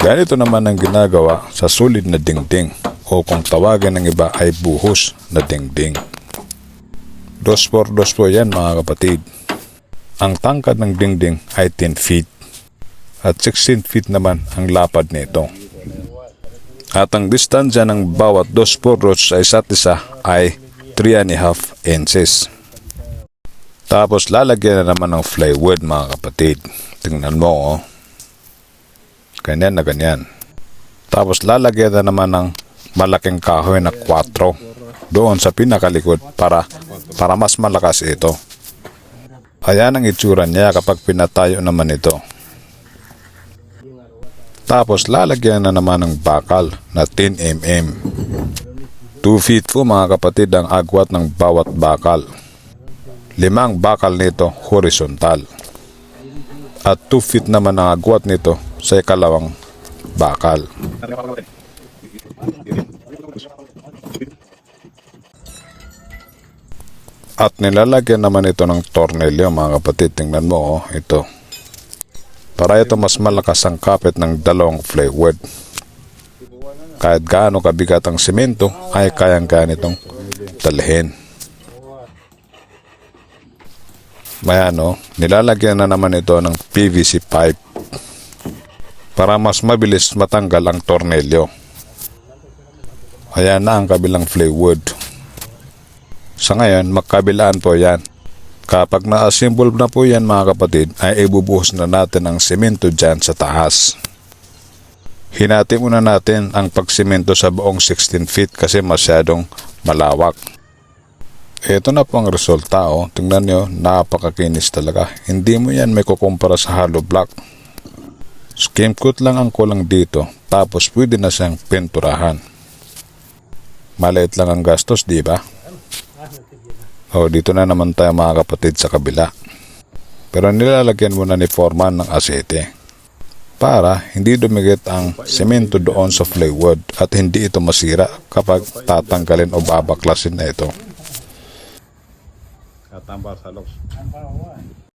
Ganito naman ang ginagawa sa solid na dingding o kung tawagan ng iba ay buhos na dingding. 2x2 po yan mga kapatid. Ang tangkad ng dingding ay 10 feet at 16 feet naman ang lapad nito. At ang distansya ng bawat 2x2 sa isa't isa ay 3.5 inches. Tapos lalagyan na naman ng plywood mga kapatid. Tingnan mo ganyan na ganyan. Tapos lalagyan na naman ng malaking kahoy na 4 doon sa pinakalikod para mas malakas ito. Ayan ang itsura niya kapag pinatayo naman ito. Tapos lalagyan na naman ng bakal na 10 mm. 2 feet po mga kapatid ang agwat ng bawat bakal. 5 bakal nito horizontal. At 2 feet naman ang agwat nito sa ikalawang bakal. At nilalagyan naman ito ng tornilyo mga kapatid. Tingnan mo ito. Para ito mas malakas ang kapit ng dalawang plywood. Kahit gaano kabigat ang simento ay kayang-kaya nitong dalhin. Ayan nilalagyan na naman ito ng PVC pipe para mas mabilis matanggal ang tornilyo. Ayan na ang kabilang plywood. Sa ngayon, magkabilaan po yan. Kapag na-assemble na po yan mga kapatid, ay ibubuhos na natin ang semento dyan sa taas. Hinati muna natin ang pagsemento sa buong 16 feet kasi masyadong malawak. Ito na po ang resulta Tingnan nyo, napakakinis talaga. Hindi mo yan may kukumpara sa hollow block. Skim coat lang ang kulang dito, tapos pwede na siyang pinturahan. Maliit lang ang gastos, di ba? Dito na naman tayo mga kapatid sa kabila. Pero nilalagyan muna ni foreman ng asete para hindi dumikit ang semento doon sa plywood at hindi ito masira kapag tatanggalin o babaklasin na ito.